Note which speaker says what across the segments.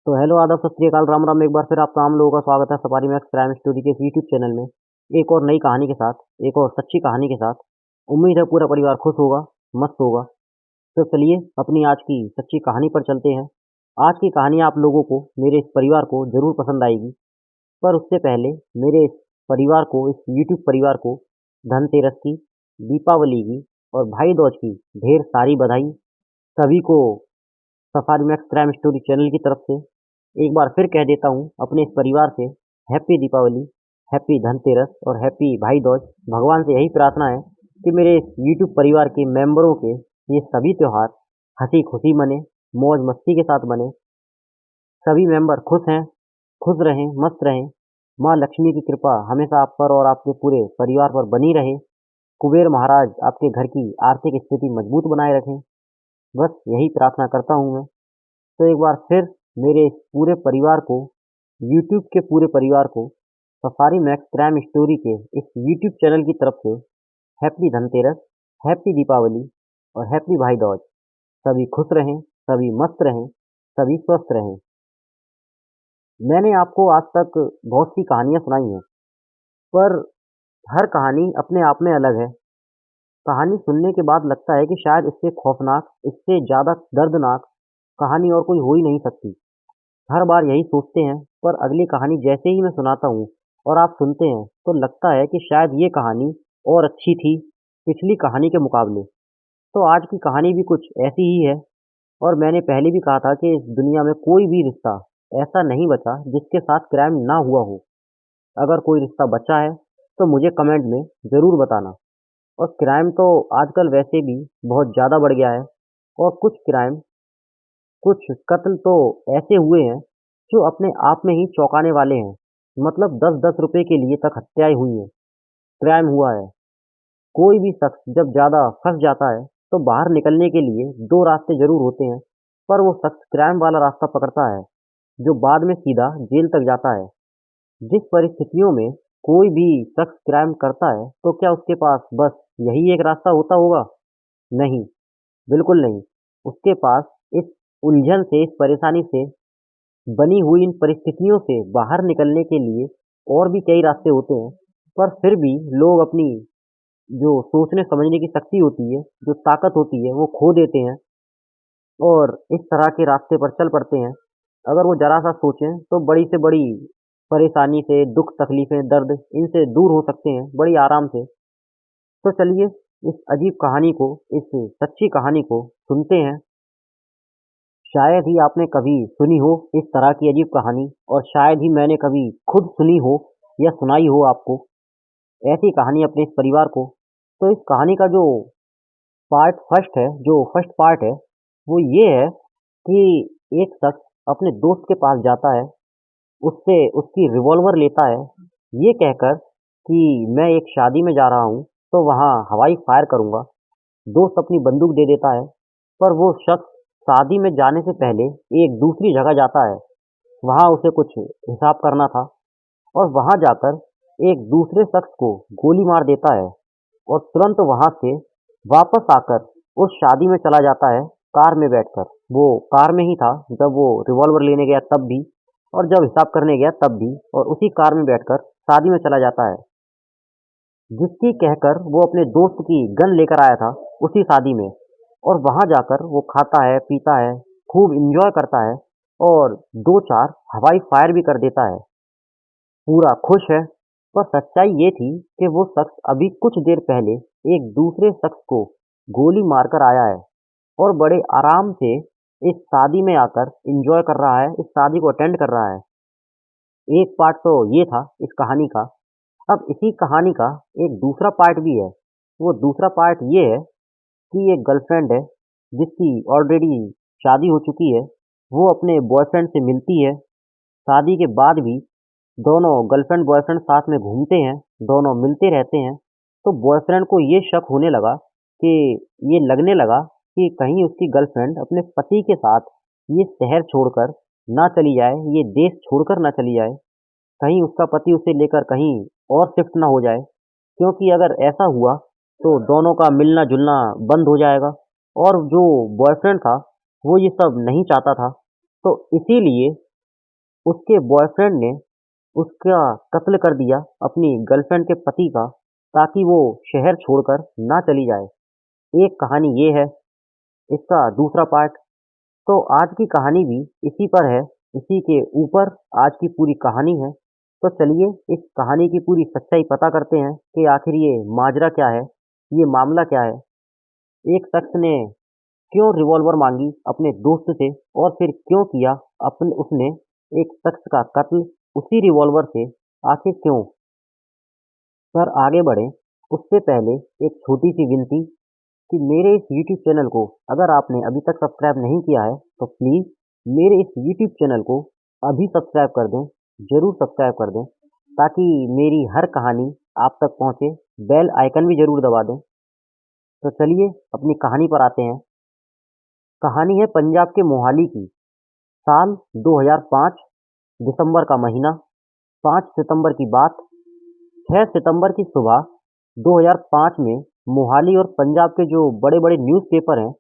Speaker 1: तो हेलो आदाब सत श्री अकाल राम राम। एक बार फिर आप तमाम लोगों का स्वागत है सफारी मैक्स क्राइम स्टोरी के इस यूट्यूब चैनल में एक और नई कहानी के साथ, एक और सच्ची कहानी के साथ। उम्मीद है पूरा परिवार खुश होगा, मस्त होगा। तो चलिए अपनी आज की सच्ची कहानी पर चलते हैं। आज की कहानी आप लोगों को, मेरे इस परिवार को जरूर पसंद आएगी। पर उससे पहले मेरे इस परिवार को, इस यूट्यूब परिवार को धनतेरस की, दीपावली की और भाई दूज की ढेर सारी बधाई सभी को safari max crime story channel की तरफ से। एक बार फिर कह देता हूँ अपने इस परिवार से, हैप्पी दीपावली, हैप्पी धनतेरस और हैप्पी भाई दूज। भगवान से यही प्रार्थना है कि मेरे इस यूट्यूब परिवार के मेंबरों के ये सभी त्यौहार हंसी खुशी मने, मौज मस्ती के साथ बने। सभी मेंबर खुश हैं, खुश रहें, मस्त रहें। माँ लक्ष्मी की कृपा हमेशा आप पर और आपके पूरे परिवार पर बनी रहे। कुबेर महाराज आपके घर की आर्थिक स्थिति मजबूत बनाए रखें। बस यही प्रार्थना करता हूँ मैं। तो एक बार फिर मेरे इस पूरे परिवार को, यूट्यूब के पूरे परिवार को सफारी मैक्स क्राइम स्टोरी के इस यूट्यूब चैनल की तरफ से हैप्पी धनतेरस, हैप्पी दीपावली और हैप्पी भाई दूज। सभी खुश रहें, सभी मस्त रहें, सभी स्वस्थ रहें। मैंने आपको आज तक बहुत सी कहानियां सुनाई हैं, पर हर कहानी अपने आप में अलग है। कहानी सुनने के बाद लगता है कि शायद इससे खौफनाक, इससे ज़्यादा दर्दनाक कहानी और कोई हो ही नहीं सकती। हर बार यही सोचते हैं, पर अगली कहानी जैसे ही मैं सुनाता हूँ और आप सुनते हैं तो लगता है कि शायद ये कहानी और अच्छी थी पिछली कहानी के मुकाबले। तो आज की कहानी भी कुछ ऐसी ही है। और मैंने पहले भी कहा था कि इस दुनिया में कोई भी रिश्ता ऐसा नहीं बचा जिसके साथ क्राइम ना हुआ हो। अगर कोई रिश्ता बचा है तो मुझे कमेंट में ज़रूर बताना। और क्राइम तो आजकल वैसे भी बहुत ज़्यादा बढ़ गया है। और कुछ क्राइम, कुछ कत्ल तो ऐसे हुए हैं जो अपने आप में ही चौंकाने वाले हैं। मतलब 10-10 रुपए के लिए तक हत्याएं हुई हैं, क्राइम हुआ है। कोई भी शख्स जब ज़्यादा फंस जाता है तो बाहर निकलने के लिए दो रास्ते जरूर होते हैं, पर वो शख्स क्राइम वाला रास्ता पकड़ता है जो बाद में सीधा जेल तक जाता है। जिस परिस्थितियों में कोई भी शख्स क्राइम करता है तो क्या उसके पास बस यही एक रास्ता होता होगा? नहीं, बिल्कुल नहीं। उसके पास इस उलझन से, इस परेशानी से बनी हुई इन परिस्थितियों से बाहर निकलने के लिए और भी कई रास्ते होते हैं। पर फिर भी लोग अपनी जो सोचने समझने की शक्ति होती है, जो ताकत होती है, वो खो देते हैं और इस तरह के रास्ते पर चल पड़ते हैं। अगर वो जरा सा सोचें तो बड़ी से बड़ी परेशानी से, दुख तकलीफें, दर्द, इनसे दूर हो सकते हैं बड़ी आराम से। तो चलिए इस अजीब कहानी को, इस सच्ची कहानी को सुनते हैं। शायद ही आपने कभी सुनी हो इस तरह की अजीब कहानी, और शायद ही मैंने कभी खुद सुनी हो या सुनाई हो आपको ऐसी कहानी अपने इस परिवार को। तो इस कहानी का जो फर्स्ट पार्ट है, वो ये है कि एक शख्स अपने दोस्त के पास जाता है, उससे उसकी रिवॉल्वर लेता है, ये कहकर कि मैं एक शादी में जा रहा हूँ तो वहाँ हवाई फायर करूँगा। दोस्त अपनी बंदूक दे देता है, पर वो शख्स शादी में जाने से पहले एक दूसरी जगह जाता है। वहाँ उसे कुछ हिसाब करना था और वहाँ जाकर एक दूसरे शख्स को गोली मार देता है और तुरंत वहाँ से वापस आकर उस शादी में चला जाता है कार में बैठकर। वो कार में ही था जब वो रिवॉल्वर लेने गया तब भी, और जब हिसाब करने गया तब भी, और उसी कार में बैठकर शादी में चला जाता है जिसकी कहकर वो अपने दोस्त की गन लेकर आया था उसी शादी में। और वहाँ जाकर वो खाता है, पीता है, खूब इंजॉय करता है और दो चार हवाई फायर भी कर देता है। पूरा खुश है। पर सच्चाई ये थी कि वो शख्स अभी कुछ देर पहले एक दूसरे शख्स को गोली मारकर आया है और बड़े आराम से इस शादी में आकर इंजॉय कर रहा है, इस शादी को अटेंड कर रहा है। एक पार्ट तो ये था इस कहानी का। अब इसी कहानी का एक दूसरा पार्ट भी है। वो दूसरा पार्ट ये है कि एक गर्लफ्रेंड है जिसकी ऑलरेडी शादी हो चुकी है। वो अपने बॉयफ्रेंड से मिलती है। शादी के बाद भी दोनों गर्लफ्रेंड बॉयफ्रेंड साथ में घूमते हैं, दोनों मिलते रहते हैं। तो बॉयफ्रेंड को ये शक होने लगा कि ये लगने लगा कि कहीं उसकी गर्लफ्रेंड अपने पति के साथ ये शहर छोड़कर ना चली जाए, ये देश छोड़कर ना चली जाए। कहीं उसका पति उसे लेकर कहीं और शिफ्ट ना हो जाए, क्योंकि अगर ऐसा हुआ तो दोनों का मिलना जुलना बंद हो जाएगा। और जो बॉयफ्रेंड था वो ये सब नहीं चाहता था। तो इसीलिए उसके बॉयफ्रेंड ने उसका कत्ल कर दिया अपनी गर्लफ्रेंड के पति का, ताकि वो शहर छोड़कर ना चली जाए। एक कहानी ये है। इसका दूसरा पार्ट, तो आज की कहानी भी इसी पर है, इसी के ऊपर आज की पूरी कहानी है। तो चलिए इस कहानी की पूरी सच्चाई पता करते हैं कि आखिर ये माजरा क्या है, ये मामला क्या है। एक शख्स ने क्यों रिवॉल्वर मांगी अपने दोस्त से, और फिर क्यों किया उसने एक शख्स का कत्ल उसी रिवॉल्वर से, आखिर क्यों। पर आगे बढ़ें उससे पहले एक छोटी सी विनती कि मेरे इस YouTube चैनल को अगर आपने अभी तक सब्सक्राइब नहीं किया है तो प्लीज़ मेरे इस YouTube चैनल को अभी सब्सक्राइब कर दें, ज़रूर सब्सक्राइब कर दें, ताकि मेरी हर कहानी आप तक पहुंचे। बेल आइकन भी ज़रूर दबा दें। तो चलिए अपनी कहानी पर आते हैं। कहानी है पंजाब के मोहाली की। साल 2005, दिसंबर का महीना, 5 सितंबर की बात। 6 सितंबर की सुबह 2005 में मोहाली और पंजाब के जो बड़े-बड़े न्यूज़पेपर हैं,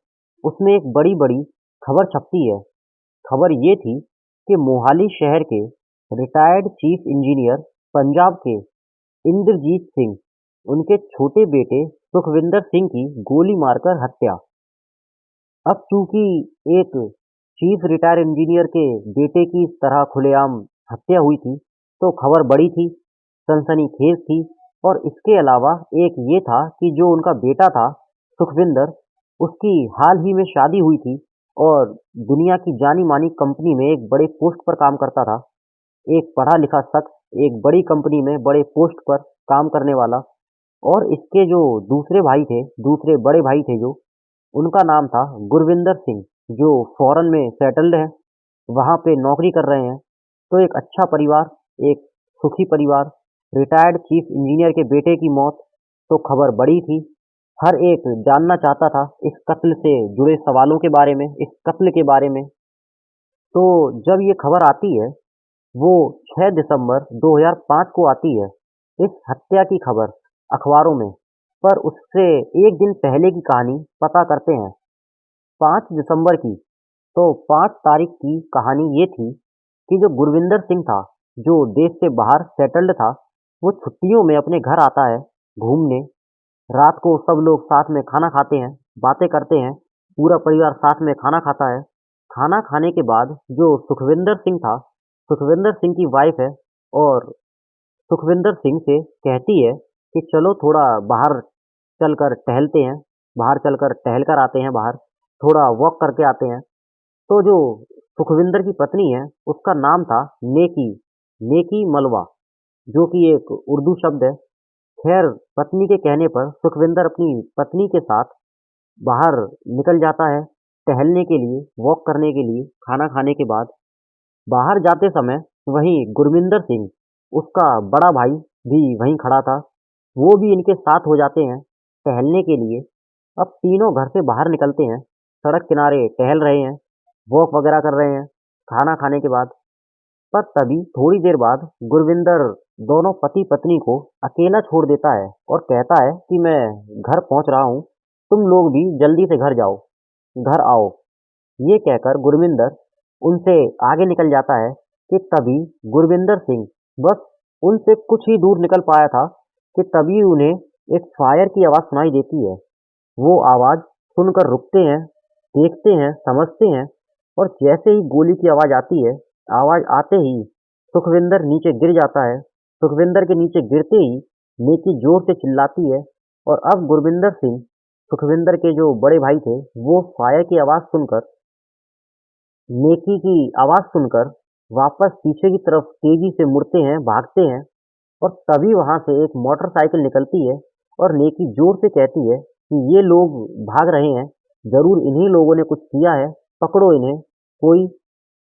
Speaker 1: उसमें एक बड़ी-बड़ी खबर छपती है। खबर ये थी कि मोहाली शहर के रिटायर्ड चीफ इंजीनियर पंजाब के इंद्रजीत सिंह, उनके छोटे बेटे सुखविंदर सिंह की गोली मारकर हत्या। अब चूंकि एक चीफ रिटायर इंजीनियर के बेटे की इस तरह खुलेआम हत्या हुई थी, तो खबर बड़ी थी, सनसनीखेज थी। और इसके अलावा एक ये था कि जो उनका बेटा था सुखविंदर, उसकी हाल ही में शादी हुई थी और दुनिया की जानी मानी कंपनी में एक बड़े पोस्ट पर काम करता था। एक पढ़ा लिखा शख्स, एक बड़ी कंपनी में बड़े पोस्ट पर काम करने वाला। और इसके जो दूसरे भाई थे, दूसरे बड़े भाई थे जो, उनका नाम था गुरविंदर सिंह, जो फॉरेन में सेटल्ड है, वहाँ पे नौकरी कर रहे हैं। तो एक अच्छा परिवार, एक सुखी परिवार। रिटायर्ड चीफ इंजीनियर के बेटे की मौत, तो खबर बड़ी थी। हर एक जानना चाहता था इस कत्ल से जुड़े सवालों के बारे में, इस कत्ल के बारे में। तो जब ये खबर आती है, वो 6 दिसंबर 2005 को आती है, इस हत्या की खबर अखबारों में। पर उससे एक दिन पहले की कहानी पता करते हैं, 5 दिसंबर की। तो 5 तारीख की कहानी ये थी कि जो गुरविंदर सिंह था, जो देश से बाहर सेटल्ड था, वो छुट्टियों में अपने घर आता है घूमने। रात को सब लोग साथ में खाना खाते हैं, बातें करते हैं, पूरा परिवार साथ में खाना खाता है। खाना खाने के बाद जो सुखविंदर सिंह था, सुखविंदर सिंह की वाइफ है, और सुखविंदर सिंह से कहती है कि चलो थोड़ा बाहर चलकर टहलते हैं, बाहर चलकर टहल कर आते हैं, बाहर थोड़ा वॉक करके आते हैं। तो जो सुखविंदर की पत्नी है, उसका नाम था नेकी, नेकी मलवा, जो कि एक उर्दू शब्द है। खैर, पत्नी के कहने पर सुखविंदर अपनी पत्नी के साथ बाहर निकल जाता है टहलने के लिए, वॉक करने के लिए। खाना खाने के बाद बाहर जाते समय वहीं गुरविंदर सिंह, उसका बड़ा भाई, भी वहीं खड़ा था। वो भी इनके साथ हो जाते हैं टहलने के लिए। अब तीनों घर से बाहर निकलते हैं, सड़क किनारे टहल रहे हैं, वॉक वगैरह कर रहे हैं खाना खाने के बाद। पर तभी थोड़ी देर बाद गुरविंदर दोनों पति पत्नी को अकेला छोड़ देता है और कहता है कि मैं घर पहुंच रहा हूं, तुम लोग भी जल्दी से घर जाओ, घर आओ। ये कहकर गुरविंदर उनसे आगे निकल जाता है कि तभी गुरविंदर सिंह बस उनसे कुछ ही दूर निकल पाया था कि तभी उन्हें एक फायर की आवाज़ सुनाई देती है। वो आवाज़ सुनकर रुकते हैं, देखते हैं, समझते हैं। और जैसे ही गोली की आवाज़ आती है, आवाज़ आते ही सुखविंदर नीचे गिर जाता है। सुखविंदर के नीचे गिरते ही नेकी जोर से चिल्लाती है। और अब गुरविंदर सिंह, सुखविंदर के जो बड़े भाई थे, वो फायर की आवाज़ सुनकर, नेकी की आवाज़ सुनकर वापस पीछे की तरफ तेजी से मुड़ते हैं, भागते हैं। और तभी वहां से एक मोटरसाइकिल निकलती है और नेकी जोर से कहती है कि ये लोग भाग रहे हैं, जरूर इन्हीं लोगों ने कुछ किया है, पकड़ो इन्हें कोई,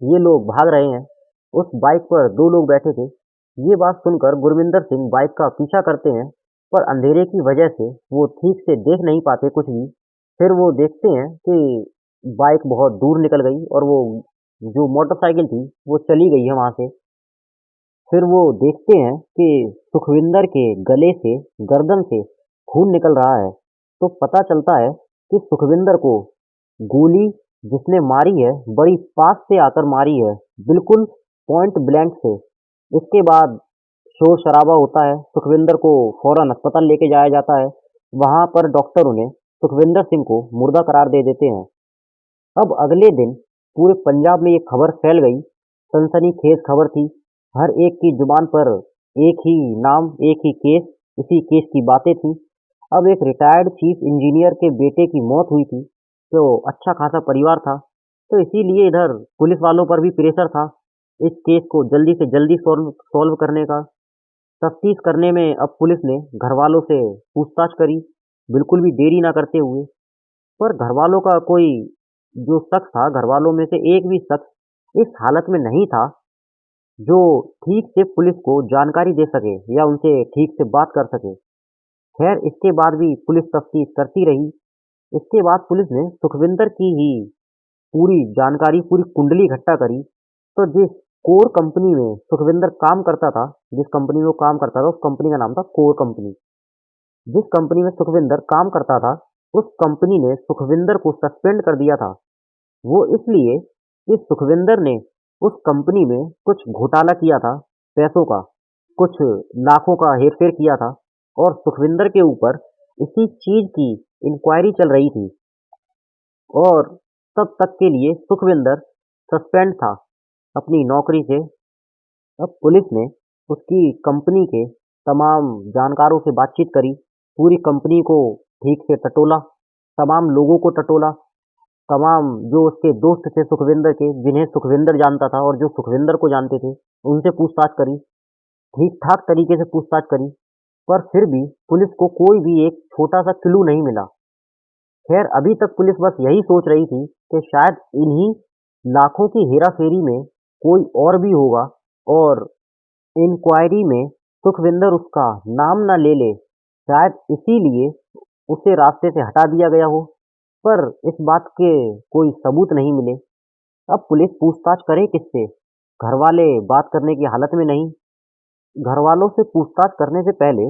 Speaker 1: ये लोग भाग रहे हैं। उस बाइक पर दो लोग बैठे थे। ये बात सुनकर गुरविंदर सिंह बाइक का पीछा करते हैं, पर अंधेरे की वजह से वो ठीक से देख नहीं पाते कुछ भी। फिर वो देखते हैं कि बाइक बहुत दूर निकल गई और वो जो मोटरसाइकिल थी वो चली गई है वहां से। फिर वो देखते हैं कि सुखविंदर के गले से, गर्दन से खून निकल रहा है। तो पता चलता है कि सुखविंदर को गोली जिसने मारी है, बड़ी पास से आकर मारी है, बिल्कुल पॉइंट ब्लैंक से। इसके बाद शोर शराबा होता है, सुखविंदर को फौरन अस्पताल लेके जाया जाता है। वहां पर डॉक्टर उन्हें सुखविंदर सिंह को मुर्दा करार दे देते हैं। अब अगले दिन पूरे पंजाब में ये खबर फैल गई, सनसनीखेज खबर थी। हर एक की जुबान पर एक ही नाम, एक ही केस, इसी केस की बातें थी। अब एक रिटायर्ड चीफ इंजीनियर के बेटे की मौत हुई थी, तो अच्छा खासा परिवार था, तो इसीलिए इधर पुलिस वालों पर भी प्रेशर था इस केस को जल्दी से जल्दी सॉल्व करने का। तफ्तीश करने में अब पुलिस ने घर वालों से पूछताछ करी, बिल्कुल भी देरी ना करते हुए। पर घर वालों का कोई जो शख्स था, घर वालों में से एक भी शख्स इस हालत में नहीं था जो ठीक से पुलिस को जानकारी दे सके या उनसे ठीक से बात कर सके। खैर, इसके बाद भी पुलिस तफ्तीश करती रही। इसके बाद पुलिस ने सुखविंदर की ही पूरी जानकारी, पूरी कुंडली इकट्ठा करी। तो जिस कोर कंपनी में सुखविंदर काम करता था, जिस कंपनी में वो काम करता था, उस कंपनी का नाम था कोर कंपनी। जिस कंपनी में सुखविंदर काम करता था, उस कंपनी ने सुखविंदर को सस्पेंड कर दिया था। वो इसलिए कि सुखविंदर ने उस कंपनी में कुछ घोटाला किया था, पैसों का, कुछ लाखों का हेरफेर किया था, और सुखविंदर के ऊपर इसी चीज की इंक्वायरी चल रही थी। और तब तक के लिए सुखविंदर सस्पेंड था अपनी नौकरी से। अब पुलिस ने उसकी कंपनी के तमाम जानकारों से बातचीत करी, पूरी कंपनी को ठीक से टटोला, तमाम लोगों को टटोला, तमाम जो उसके दोस्त थे सुखविंदर के, जिन्हें सुखविंदर जानता था और जो सुखविंदर को जानते थे, उनसे पूछताछ करी, ठीक ठाक तरीके से पूछताछ करी। पर फिर भी पुलिस को कोई भी एक छोटा सा क्लू नहीं मिला। खैर, अभी तक पुलिस बस यही सोच रही थी कि शायद इन्हीं लाखों की हेराफेरी में कोई और भी होगा, और इंक्वायरी में सुखविंदर उसका नाम ना ले ले, शायद इसीलिए उसे रास्ते से हटा दिया गया हो। पर इस बात के कोई सबूत नहीं मिले। अब पुलिस पूछताछ करे किससे? घर वाले बात करने की हालत में नहीं। घर वालों से पूछताछ करने से पहले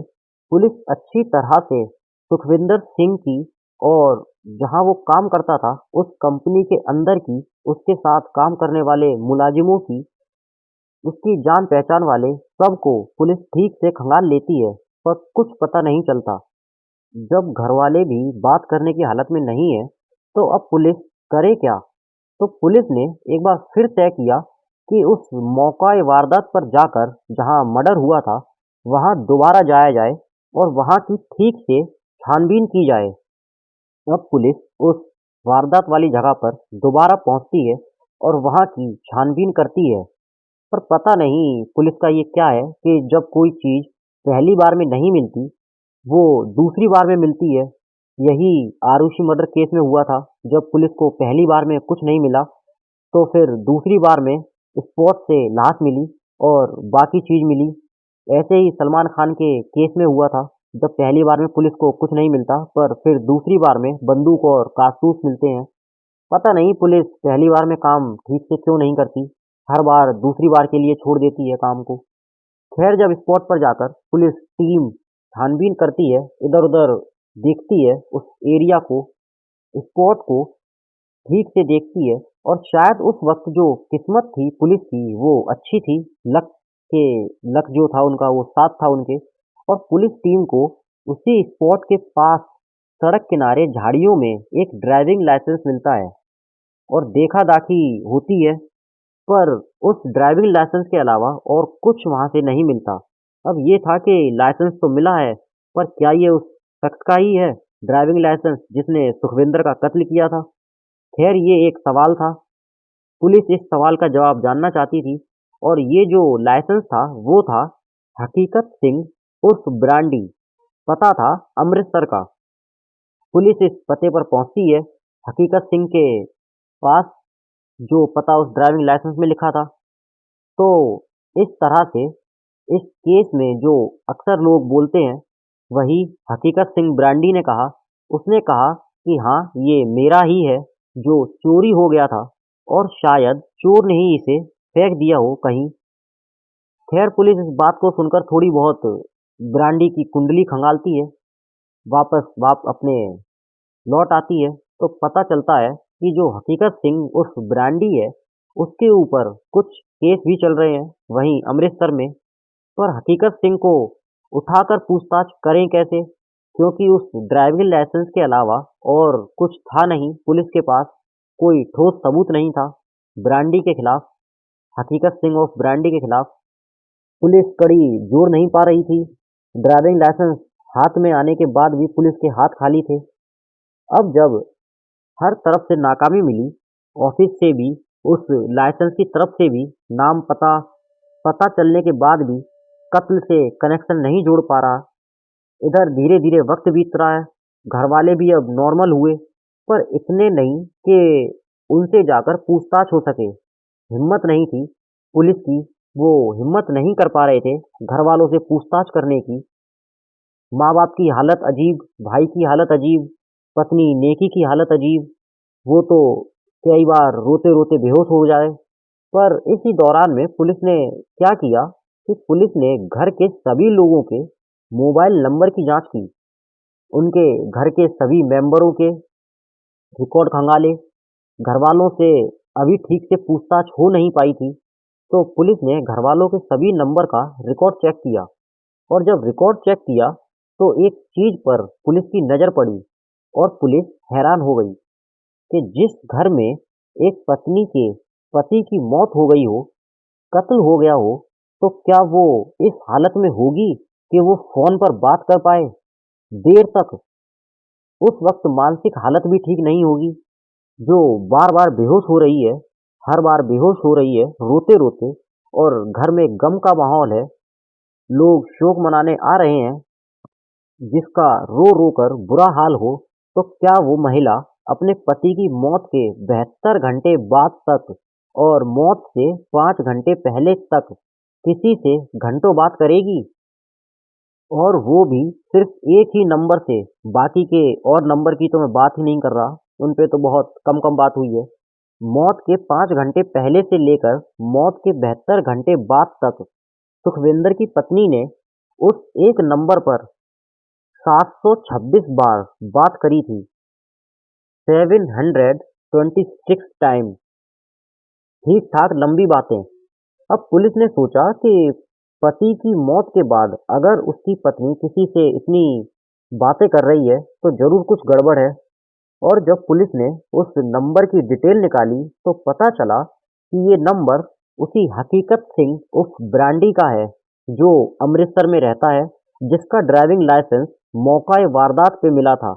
Speaker 1: पुलिस अच्छी तरह से सुखविंदर सिंह की और जहां वो काम करता था उस कंपनी के अंदर की, उसके साथ काम करने वाले मुलाजिमों की, उसकी जान पहचान वाले सबको पुलिस ठीक से खंगाल लेती है, पर कुछ पता नहीं चलता। जब घर वाले भी बात करने की हालत में नहीं है, तो अब पुलिस करे क्या? तो पुलिस ने एक बार फिर तय किया कि उस मौका वारदात पर जाकर, जहां मर्डर हुआ था, वहां दोबारा जाया जाए और वहां की ठीक से छानबीन की जाए। अब पुलिस उस वारदात वाली जगह पर दोबारा पहुंचती है और वहां की छानबीन करती है। पर पता नहीं पुलिस का ये क्या है कि जब कोई चीज पहली बार में नहीं मिलती, वो दूसरी बार में मिलती है। यही आरुषि मर्डर केस में हुआ था। जब पुलिस को पहली बार में कुछ नहीं मिला, तो फिर दूसरी बार में स्पॉट से लाश मिली और बाकी चीज मिली। ऐसे ही सलमान खान के केस में हुआ था, जब पहली बार में पुलिस को कुछ नहीं मिलता, पर फिर दूसरी बार में बंदूक और कारतूस मिलते हैं। पता नहीं पुलिस पहली बार में काम ठीक से क्यों नहीं करती, हर बार दूसरी बार के लिए छोड़ देती है काम को। खैर, जब स्पॉट पर जाकर पुलिस टीम छानबीन करती है, इधर उधर देखती है, उस एरिया को, स्पॉट को ठीक से देखती है, और शायद उस वक्त जो किस्मत थी पुलिस की वो अच्छी थी, लक के लक जो था उनका वो साथ था उनके, और पुलिस टीम को उसी स्पॉट के पास सड़क किनारे झाड़ियों में एक ड्राइविंग लाइसेंस मिलता है और देखा दाखी होती है। पर उस ड्राइविंग लाइसेंस के अलावा और कुछ वहां से नहीं मिलता। अब ये था कि लाइसेंस तो मिला है, पर क्या ये उस शख्स का ही है ड्राइविंग लाइसेंस जिसने सुखविंदर का कत्ल किया था? खैर, ये एक सवाल था। पुलिस इस सवाल का जवाब जानना चाहती थी, और ये जो लाइसेंस था वो था हकीकत सिंह उर्फ ब्रांडी, पता था अमृतसर का। पुलिस इस पते पर पहुंचती है, हकीकत सिंह के पास, जो पता उस ड्राइविंग लाइसेंस में लिखा था। तो इस तरह से इस केस में जो अक्सर लोग बोलते हैं, वही हकीकत सिंह ब्रांडी ने कहा। उसने कहा कि हाँ, ये मेरा ही है जो चोरी हो गया था, और शायद चोर ने ही इसे फेंक दिया हो कहीं। खैर, पुलिस इस बात को सुनकर थोड़ी बहुत ब्रांडी की कुंडली खंगालती है, वापस अपने लौट आती है, तो पता चलता है कि जो हकीकत सिंह उर्फ ब्रांडी है, उसके ऊपर कुछ केस भी चल रहे हैं वहीं अमृतसर में। पर हकीकत सिंह को उठाकर पूछताछ करें कैसे, क्योंकि उस ड्राइविंग लाइसेंस के अलावा और कुछ था नहीं पुलिस के पास, कोई ठोस सबूत नहीं था ब्रांडी के खिलाफ। हकीकत सिंह ऑफ ब्रांडी के खिलाफ पुलिस कड़ी जोर नहीं पा रही थी। ड्राइविंग लाइसेंस हाथ में आने के बाद भी पुलिस के हाथ खाली थे। अब जब हर तरफ से नाकामी मिली, ऑफिस से भी, उस लाइसेंस की तरफ से भी, नाम पता पता चलने के बाद भी कत्ल से कनेक्शन नहीं जोड़ पा रहा। इधर धीरे धीरे वक्त बीत रहा है, घर वाले भी अब नॉर्मल हुए, पर इतने नहीं कि उनसे जाकर पूछताछ हो सके। हिम्मत नहीं थी पुलिस की, वो हिम्मत नहीं कर पा रहे थे घर वालों से पूछताछ करने की। माँ बाप की हालत अजीब, भाई की हालत अजीब, पत्नी नेकी की हालत अजीब, वो तो कई बार रोते रोते बेहोश हो जाए। पर इसी दौरान में पुलिस ने क्या किया कि पुलिस ने घर के सभी लोगों के मोबाइल नंबर की जांच की, उनके घर के सभी मेंबरों के रिकॉर्ड खंगाले। घर वालों से अभी ठीक से पूछताछ हो नहीं पाई थी, तो पुलिस ने घर वालों के सभी नंबर का रिकॉर्ड चेक किया। और जब रिकॉर्ड चेक किया तो एक चीज पर पुलिस की नजर पड़ी और पुलिस हैरान हो गई कि जिस घर में एक पत्नी के पति की मौत हो गई हो, कत्ल हो गया हो, तो क्या वो इस हालत में होगी कि वो फोन पर बात कर पाए देर तक। उस वक्त मानसिक हालत भी ठीक नहीं होगी, जो बार बार बेहोश हो रही है, हर बार बेहोश हो रही है रोते रोते, और घर में गम का माहौल है, लोग शोक मनाने आ रहे हैं, जिसका रो रो कर बुरा हाल हो। तो क्या वो महिला अपने पति की मौत के 72 घंटे बाद तक और मौत से 5 घंटे पहले तक किसी से घंटों बात करेगी, और वो भी सिर्फ एक ही नंबर से। बाकी के और नंबर की तो मैं बात ही नहीं कर रहा, उन पे तो बहुत कम कम बात हुई है। मौत के 5 घंटे पहले से लेकर मौत के 72 घंटे बाद तक सुखविंदर की पत्नी ने उस एक नंबर पर 726 बार बात करी थी। 726 टाइम। ठीक ठाक लंबी बातें। अब पुलिस ने सोचा कि पति की मौत के बाद अगर उसकी पत्नी किसी से इतनी बातें कर रही है तो जरूर कुछ गड़बड़ है। और जब पुलिस ने उस नंबर की डिटेल निकाली तो पता चला कि ये नंबर उसी हकीकत सिंह उर्फ ब्रांडी का है, जो अमृतसर में रहता है, जिसका ड्राइविंग लाइसेंस मौका वारदात पे मिला था।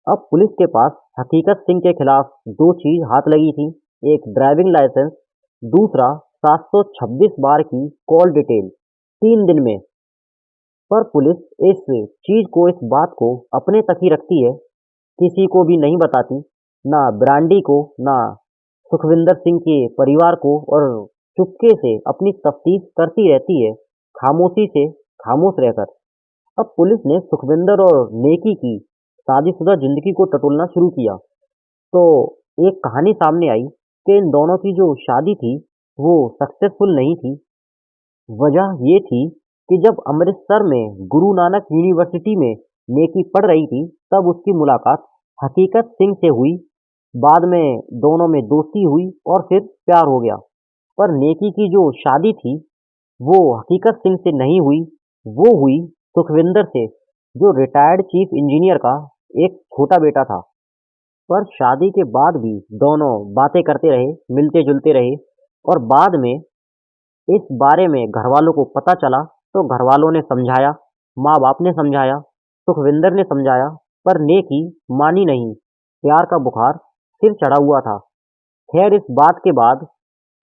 Speaker 1: अब पुलिस के पास हकीकत सिंह के खिलाफ दो चीज हाथ लगी थी, एक ड्राइविंग लाइसेंस, दूसरा 726 बार की कॉल डिटेल 3 दिन में। पर पुलिस इस चीज को, इस बात को अपने तक ही रखती है, किसी को भी नहीं बताती, ना ब्रांडी को, ना सुखविंदर सिंह के परिवार को, और चुपके से अपनी तफ्तीश करती रहती है, खामोशी से खामोश रहकर। अब पुलिस ने सुखविंदर और नेकी की शादीशुदा जिंदगी को टटोलना शुरू किया, तो एक कहानी सामने आई कि इन दोनों की जो शादी थी वो सक्सेसफुल नहीं थी। वजह ये थी कि जब अमृतसर में गुरु नानक यूनिवर्सिटी में नेकी पढ़ रही थी, तब उसकी मुलाकात हकीकत सिंह से हुई। बाद में दोनों में दोस्ती हुई और फिर प्यार हो गया। पर नेकी की जो शादी थी वो हकीकत सिंह से नहीं हुई, वो हुई सुखविंदर से, जो रिटायर्ड चीफ इंजीनियर का एक छोटा बेटा था। पर शादी के बाद भी दोनों बातें करते रहे, मिलते जुलते रहे, और बाद में इस बारे में घर वालों को पता चला तो घर वालों ने समझाया, माँ बाप ने समझाया, सुखविंदर ने समझाया, पर नेकी मानी नहीं। प्यार का बुखार फिर चढ़ा हुआ था। खैर, इस बात के बाद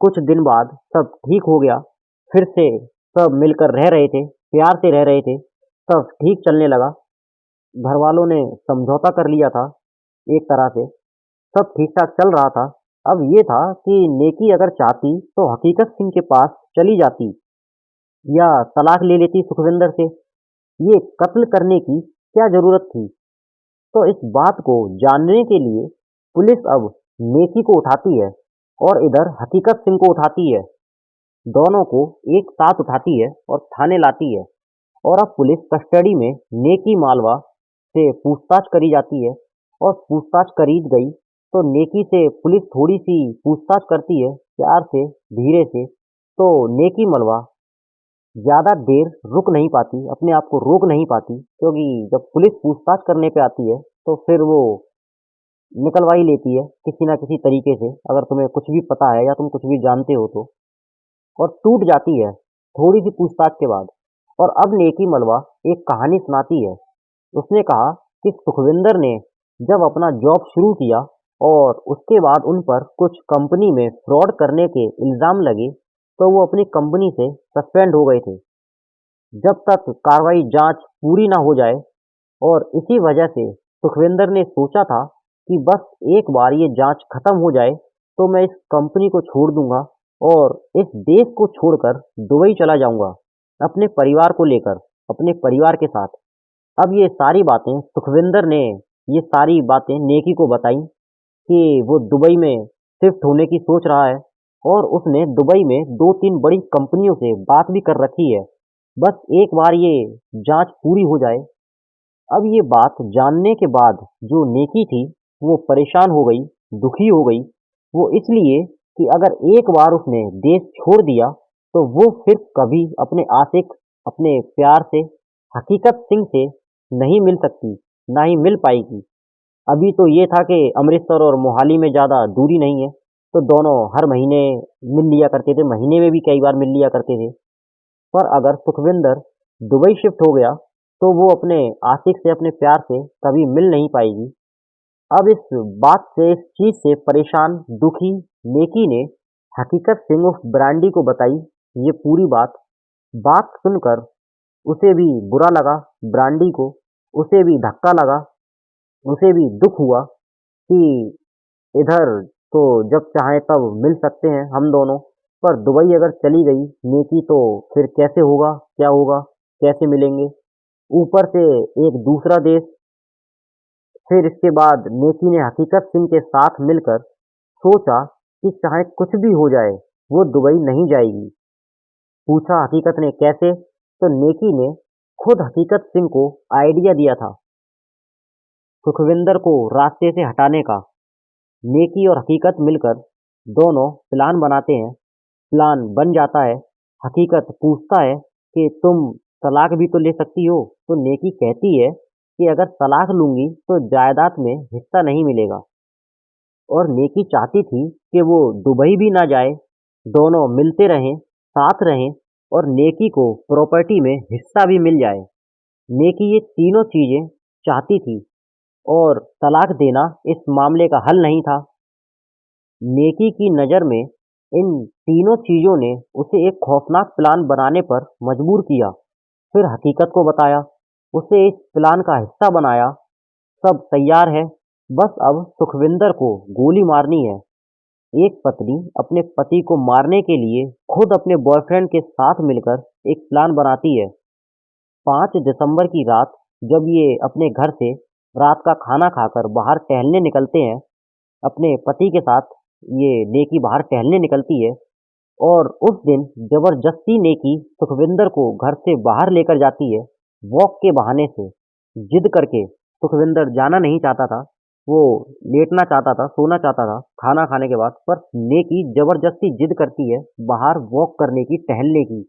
Speaker 1: कुछ दिन बाद सब ठीक हो गया, फिर से सब मिलकर रह रहे थे, प्यार से रह रहे थे, सब ठीक चलने लगा। घर वालों ने समझौता कर लिया था, एक तरह से सब ठीक ठाक चल रहा था। अब ये था कि नेकी अगर चाहती तो हकीकत सिंह के पास चली जाती या तलाक ले लेती सुखविंदर से। ये कत्ल करने की क्या जरूरत थी। तो इस बात को जानने के लिए पुलिस अब नेकी को उठाती है और इधर हकीकत सिंह को उठाती है, दोनों को एक साथ उठाती है और थाने लाती है। और अब पुलिस कस्टडी में नेकी मालवा से पूछताछ करी जाती है, और पूछताछ करी गई तो नेकी से पुलिस थोड़ी सी पूछताछ करती है, प्यार से, धीरे से, तो नेकी मलवा ज़्यादा देर रुक नहीं पाती, अपने आप को रोक नहीं पाती, क्योंकि जब पुलिस पूछताछ करने पे आती है तो फिर वो निकलवा ही लेती है किसी ना किसी तरीके से, अगर तुम्हें कुछ भी पता है या तुम कुछ भी जानते हो तो। और टूट जाती है थोड़ी सी पूछताछ के बाद। और अब नेकी मलवा एक कहानी सुनाती है। उसने कहा कि सुखविंदर ने जब अपना जॉब शुरू किया और उसके बाद उन पर कुछ कंपनी में फ्रॉड करने के इल्ज़ाम लगे, तो वो अपनी कंपनी से सस्पेंड हो गए थे जब तक कार्रवाई जांच पूरी ना हो जाए। और इसी वजह से सुखविंदर ने सोचा था कि बस एक बार ये जांच खत्म हो जाए तो मैं इस कंपनी को छोड़ दूंगा और इस देश को छोड़कर दुबई चला जाऊंगा अपने परिवार को लेकर, अपने परिवार के साथ। अब ये सारी बातें सुखविंदर ने ये सारी बातें नेकी को बताई कि वो दुबई में शिफ्ट होने की सोच रहा है और उसने दुबई में 2-3 बड़ी कंपनियों से बात भी कर रखी है। बस एक बार ये जांच पूरी हो जाए। अब ये बात जानने के बाद जो नेकी थी वो परेशान हो गई, दुखी हो गई। वो इसलिए कि अगर एक बार उसने देश छोड़ दिया तो वो फिर कभी अपने आशिक, अपने प्यार से, हकीकत सिंह से नहीं मिल सकती, ना ही मिल पाएगी। अभी तो ये था कि अमृतसर और मोहाली में ज़्यादा दूरी नहीं है, तो दोनों हर महीने मिल लिया करते थे, महीने में भी कई बार मिल लिया करते थे। पर अगर सुखविंदर दुबई शिफ्ट हो गया तो वो अपने आशिक से, अपने प्यार से कभी मिल नहीं पाएगी। अब इस बात से, इस चीज़ से परेशान, दुखी नेकी ने हकीकत सिंह उर्फ ब्रांडी को बताई ये पूरी बात। बात सुनकर उसे भी बुरा लगा, ब्रांडी को, उसे भी धक्का लगा, उसे भी दुख हुआ कि इधर तो जब चाहें तब मिल सकते हैं हम दोनों, पर दुबई अगर चली गई नेकी तो फिर कैसे होगा, क्या होगा, कैसे मिलेंगे? ऊपर से एक दूसरा देश। फिर इसके बाद नेकी ने हकीकत सिंह के साथ मिलकर सोचा कि चाहे कुछ भी हो जाए वो दुबई नहीं जाएगी। पूछा हकीकत ने कैसे, तो नेकी ने खुद हकीकत सिंह को आइडिया दिया था सुखविंदर को रास्ते से हटाने का। नेकी और हकीकत मिलकर दोनों प्लान बनाते हैं। प्लान बन जाता है। हकीकत पूछता है कि तुम तलाक भी तो ले सकती हो, तो नेकी कहती है कि अगर तलाक लूंगी तो जायदाद में हिस्सा नहीं मिलेगा। और नेकी चाहती थी कि वो दुबई भी ना जाए, दोनों मिलते रहें, साथ रहें, और नेकी को प्रॉपर्टी में हिस्सा भी मिल जाए। नेकी ये तीनों चीजें चाहती थी और तलाक देना इस मामले का हल नहीं था। नेकी की नज़र में इन तीनों चीज़ों ने उसे एक खौफनाक प्लान बनाने पर मजबूर किया। फिर हकीकत को बताया, उसे इस प्लान का हिस्सा बनाया। सब तैयार है, बस अब सुखविंदर को गोली मारनी है। एक पत्नी अपने पति को मारने के लिए खुद अपने बॉयफ्रेंड के साथ मिलकर एक प्लान बनाती है। 5 दिसंबर की रात जब ये अपने घर से रात का खाना खाकर बाहर टहलने निकलते हैं अपने पति के साथ, ये नेकी बाहर टहलने निकलती है और उस दिन जबरदस्ती नेकी सुखविंदर को घर से बाहर लेकर जाती है, वॉक के बहाने से। जिद करके सुखविंदर जाना नहीं चाहता था, वो लेटना चाहता था, सोना चाहता था खाना खाने के बाद, पर नेकी जबरदस्ती जिद करती है बाहर वॉक करने की, टहलने की।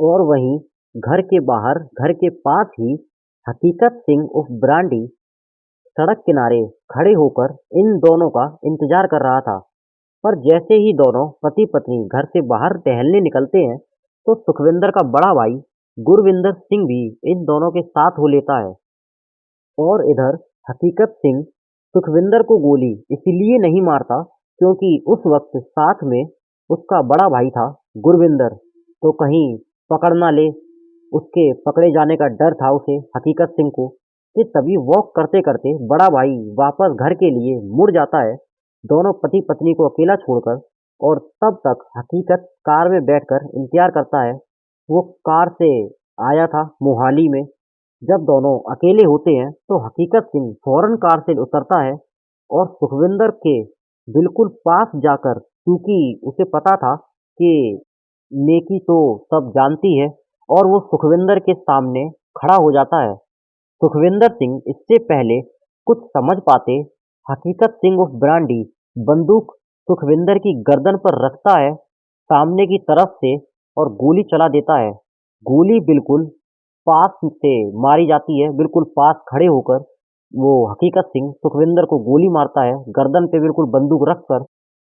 Speaker 1: और वहीं घर के बाहर, घर के पास ही हकीकत सिंह उर्फ ब्रांडी सड़क किनारे खड़े होकर इन दोनों का इंतजार कर रहा था। पर जैसे ही दोनों पति पत्नी घर से बाहर टहलने निकलते हैं तो सुखविंदर का बड़ा भाई गुरविंदर सिंह भी इन दोनों के साथ हो लेता है। और इधर हकीकत सिंह सुखविंदर को गोली इसलिए नहीं मारता क्योंकि उस वक्त साथ में उसका बड़ा भाई था गुरविंदर, तो कहीं पकड़ ना ले, उसके पकड़े जाने का डर था उसे, हकीकत सिंह को। कि तभी वॉक करते करते बड़ा भाई वापस घर के लिए मुड़ जाता है, दोनों पति पत्नी को अकेला छोड़कर। और तब तक हकीकत कार में बैठकर इंतजार करता है। वो कार से आया था मोहाली में। जब दोनों अकेले होते हैं तो हकीकत सिंह फौरन कार से उतरता है और सुखविंदर के बिल्कुल पास जाकर, क्योंकि उसे पता था कि नेकी तो सब जानती है, और वो सुखविंदर के सामने खड़ा हो जाता है। सुखविंदर सिंह इससे पहले कुछ समझ पाते, हकीकत सिंह उर्फ ब्रांडी बंदूक सुखविंदर की गर्दन पर रखता है सामने की तरफ से और गोली चला देता है। गोली बिल्कुल पास से मारी जाती है, बिल्कुल पास खड़े होकर वो हकीकत सिंह सुखविंदर को गोली मारता है। गर्दन पे बिल्कुल बंदूक रखकर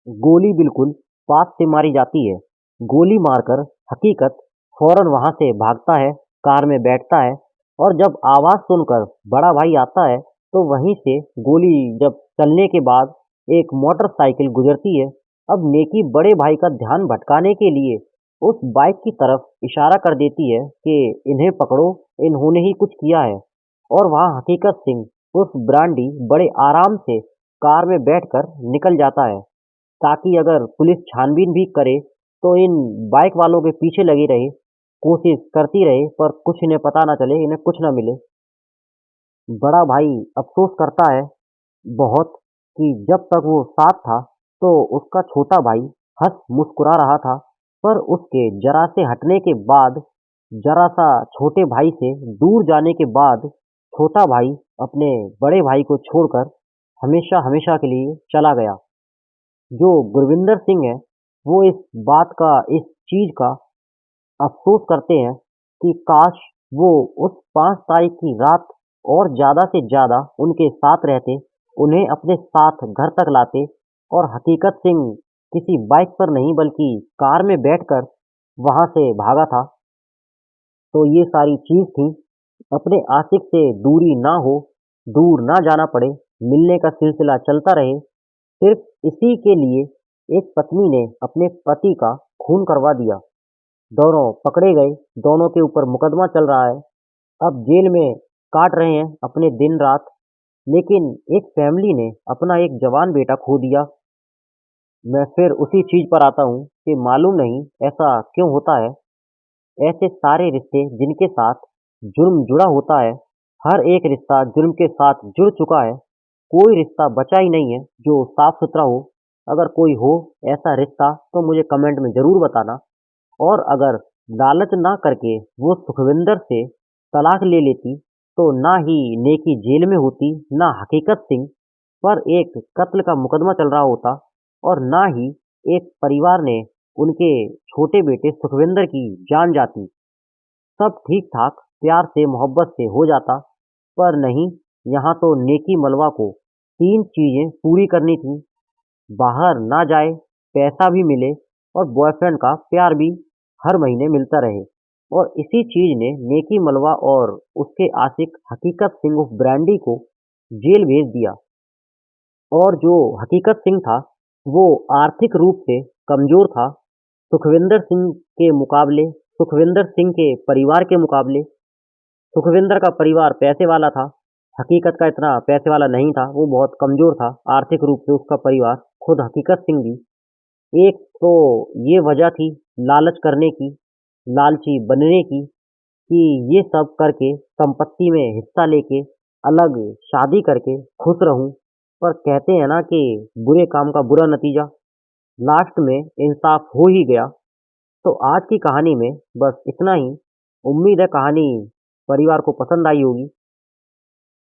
Speaker 1: गोली बिल्कुल पास से मारी जाती है। गोली मारकर हकीकत फौरन वहां से भागता है, कार में बैठता है और जब आवाज सुनकर बड़ा भाई आता है तो वहीं से गोली जब चलने के बाद एक मोटरसाइकिल गुजरती है। अब नेकी बड़े भाई का ध्यान भटकाने के लिए उस बाइक की तरफ इशारा कर देती है कि इन्हें पकड़ो, इन्होंने ही कुछ किया है। और वहां हकीकत सिंह उस ब्रांडी बड़े आराम से कार में बैठकर निकल जाता है ताकि अगर पुलिस छानबीन भी करे तो इन बाइक वालों के पीछे लगी रहे, कोशिश करती रहे पर कुछ इन्हें पता ना चले, इन्हें कुछ ना मिले। बड़ा भाई अफ़सोस करता है बहुत कि जब तक वो साथ था तो उसका छोटा भाई हँस मुस्कुरा रहा था, पर उसके ज़रा से हटने के बाद, ज़रा-सा छोटे भाई से दूर जाने के बाद, छोटा भाई अपने बड़े भाई को छोड़कर हमेशा-हमेशा के लिए चला गया। जो गुरविंदर सिंह है, वो इस बात का, इस चीज़ का अफ़सोस करते हैं कि काश वो उस 5 तारीख की रात और ज़्यादा से ज़्यादा उनके साथ रहते, उन्हें अपने साथ घर तक लाते और हकीकत सिंह किसी बाइक पर नहीं बल्कि कार में बैठकर वहाँ से भागा था। तो ये सारी चीज़ थी। अपने आशिक से दूरी ना हो, दूर ना जाना पड़े, मिलने का सिलसिला चलता रहे, सिर्फ इसी के लिए एक पत्नी ने अपने पति का खून करवा दिया। दोनों पकड़े गए, दोनों के ऊपर मुकदमा चल रहा है। अब जेल में काट रहे हैं अपने दिन रात, लेकिन एक फैमिली ने अपना एक जवान बेटा खो दिया। मैं फिर उसी चीज़ पर आता हूँ कि मालूम नहीं ऐसा क्यों होता है। ऐसे सारे रिश्ते जिनके साथ जुर्म जुड़ा होता है, हर एक रिश्ता जुर्म के साथ जुड़ चुका है। कोई रिश्ता बचा ही नहीं है जो साफ सुथरा हो। अगर कोई हो ऐसा रिश्ता तो मुझे कमेंट में ज़रूर बताना। और अगर लालच ना करके वो सुखविंदर से तलाक ले लेती तो ना ही नेकी जेल में होती, ना हकीकत सिंह पर एक कत्ल का मुकदमा चल रहा होता और ना ही एक परिवार ने उनके छोटे बेटे सुखविंदर की जान जाती। सब ठीक-ठाक, प्यार से, मोहब्बत से हो जाता, पर नहीं, यहाँ तो नेकी मलवा को 3 चीज़ें पूरी करनी थी। बाहर ना जाए, पैसा भी मिले और बॉयफ्रेंड का प्यार भी हर महीने मिलता रहे। और इसी चीज़ ने नेकी मलवा और उसके आशिक हकीकत सिंह उर्फ ब्रांडी को जेल भेज दिया। और जो हकीकत सिंह था, वो आर्थिक रूप से कमज़ोर था। सुखविंदर सिंह के मुकाबले, सुखविंदर सिंह के परिवार के मुकाबले, सुखविंदर का परिवार पैसे वाला था, हकीकत का इतना पैसे वाला नहीं था, वो बहुत कमज़ोर था आर्थिक रूप से उसका परिवार, खुद हकीकत सिंह भी। एक तो ये वजह थी लालच करने की, लालची बनने की, कि ये सब करके संपत्ति में हिस्सा लेके अलग शादी करके खुश रहूं। पर कहते हैं ना कि बुरे काम का बुरा नतीजा, लास्ट में इंसाफ हो ही गया। तो आज की कहानी में बस इतना ही। उम्मीद है कहानी परिवार को पसंद आई होगी।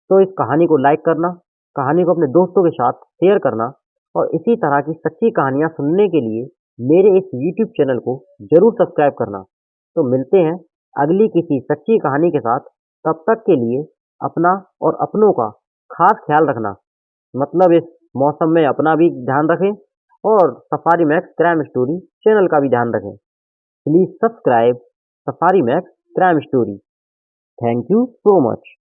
Speaker 1: तो इस कहानी को लाइक करना, कहानी को अपने दोस्तों के साथ शेयर करना और इसी तरह की सच्ची कहानियाँ सुनने के लिए मेरे इस यूट्यूब चैनल को ज़रूर सब्सक्राइब करना। तो मिलते हैं अगली किसी सच्ची कहानी के साथ। तब तक के लिए अपना और अपनों का खास ख्याल रखना। मतलब इस मौसम में अपना भी ध्यान रखें और safari max crime story channel का भी ध्यान रखें। Please subscribe safari max crime story. Thank you so much.